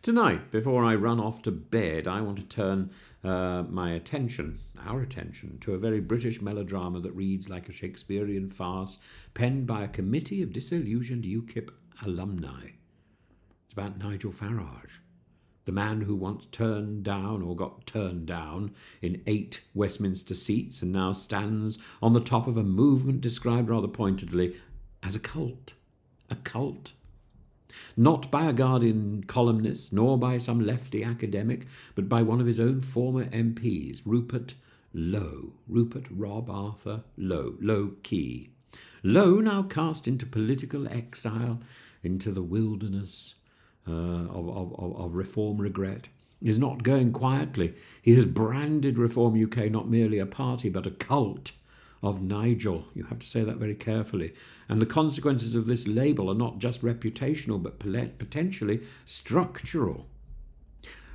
Tonight, before I run off to bed, I want to turn our attention, to a very British melodrama that reads like a Shakespearean farce penned by a committee of disillusioned UKIP alumni. It's about Nigel Farage, the man who once got turned down in 8 Westminster seats and now stands on the top of a movement described rather pointedly as a cult. A cult. Not by a Guardian columnist, nor by some lefty academic, but by one of his own former MPs, Rupert Lowe. Rupert Rob Arthur Lowe, lowe-key. Lowe, now cast into political exile, into the wilderness of Reform regret, is not going quietly. He has branded Reform UK not merely a party, but a cult of Nigel. You have to say that very carefully. And the consequences of this label are not just reputational, but potentially structural.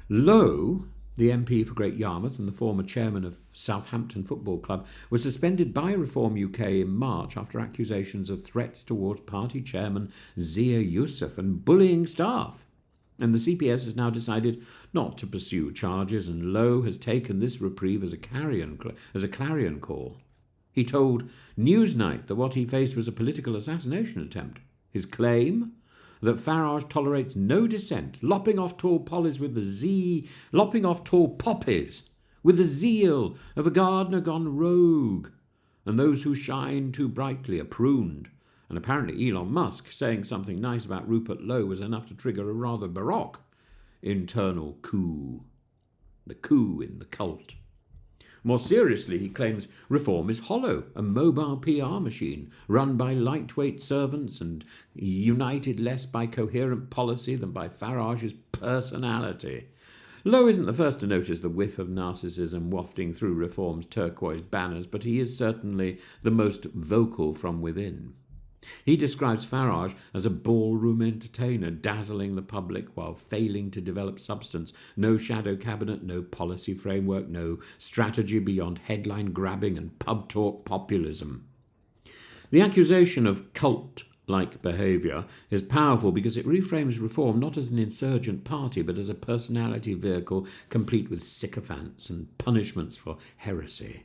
Lowe, the MP for Great Yarmouth and the former chairman of Southampton Football Club, was suspended by Reform UK in March after accusations of threats towards party chairman Zia Yusuf and bullying staff. And the CPS has now decided not to pursue charges, and Lowe has taken this reprieve as a clarion call. He told Newsnight that what he faced was a political assassination attempt. His claim that Farage tolerates no dissent, lopping off tall poppies with the zeal of a gardener gone rogue, and those who shine too brightly are pruned. And apparently Elon Musk saying something nice about Rupert Lowe was enough to trigger a rather baroque internal coup. The coup in the cult. More seriously, he claims Reform is hollow, a mobile PR machine run by lightweight servants and united less by coherent policy than by Farage's personality. Lowe isn't the first to notice the whiff of narcissism wafting through Reform's turquoise banners, but he is certainly the most vocal from within. He describes Farage as a ballroom entertainer, dazzling the public while failing to develop substance. No shadow cabinet, no policy framework, no strategy beyond headline grabbing and pub talk populism. The accusation of cult-like behaviour is powerful because it reframes Reform not as an insurgent party, but as a personality vehicle complete with sycophants and punishments for heresy.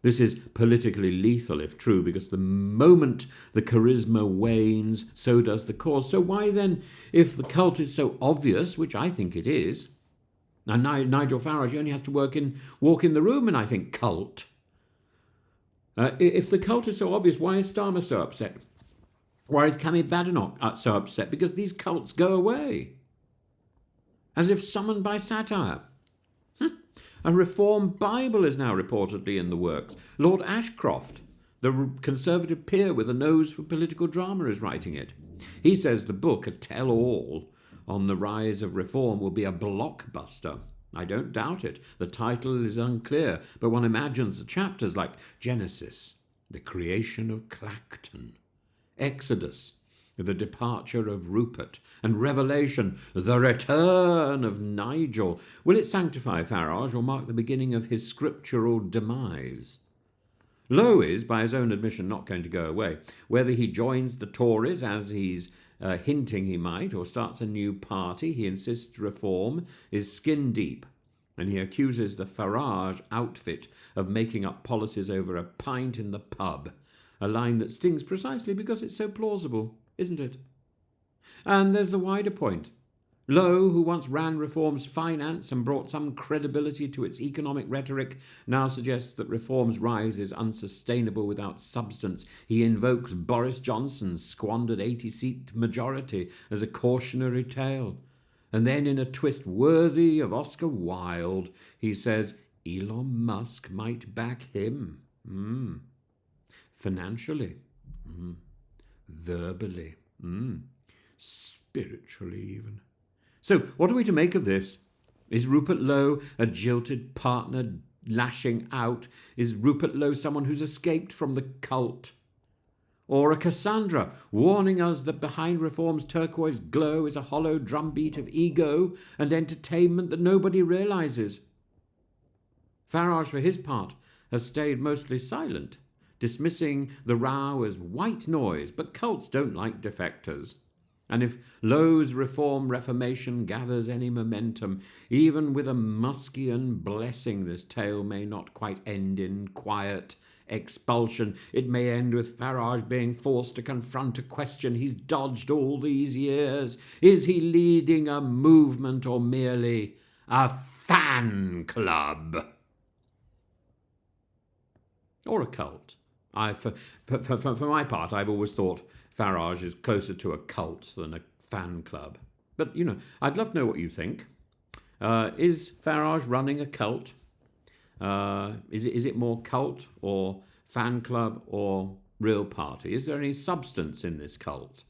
This is politically lethal if true, because the moment the charisma wanes, so does the cause. So why then, if the cult is so obvious, which I think it is, now Nigel Farage only has to walk in the room and I think cult. If the cult is so obvious, why is Starmer so upset? Why is Cammy Badenoch so upset? Because these cults go away, as if summoned by satire. A Reform Bible is now reportedly in the works. Lord Ashcroft, the Conservative peer with a nose for political drama, is writing it. He says the book, a tell-all on the rise of Reform, will be a blockbuster. I don't doubt it. The title is unclear, but one imagines the chapters like Genesis, the creation of Clacton, Exodus, the departure of Rupert, and Revelation, the return of Nigel. Will it sanctify Farage or mark the beginning of his scriptural demise? Lowe is, by his own admission, not going to go away. Whether he joins the Tories, as he's hinting he might, or starts a new party, he insists Reform is skin deep, and he accuses the Farage outfit of making up policies over a pint in the pub, a line that stings precisely because it's so plausible, isn't it? And there's the wider point. Lowe, who once ran Reform's finance and brought some credibility to its economic rhetoric, now suggests that Reform's rise is unsustainable without substance. He invokes Boris Johnson's squandered 80-seat majority as a cautionary tale. And then, in a twist worthy of Oscar Wilde, he says Elon Musk might back him. Financially. Verbally, spiritually even. So, what are we to make of this? Is Rupert Lowe a jilted partner lashing out? Is Rupert Lowe someone who's escaped from the cult? Or a Cassandra warning us that behind Reform's turquoise glow is a hollow drumbeat of ego and entertainment that nobody realises? Farage, for his part, has stayed mostly silent, dismissing the row as white noise, but cults don't like defectors. And if Lowe's reformation gathers any momentum, even with a Muskian blessing, this tale may not quite end in quiet expulsion. It may end with Farage being forced to confront a question he's dodged all these years. Is he leading a movement or merely a fan club? Or a cult? For my part, I've always thought Farage is closer to a cult than a fan club. But, I'd love to know what you think. Is Farage running a cult? Is it more cult or fan club or real party? Is there any substance in this cult?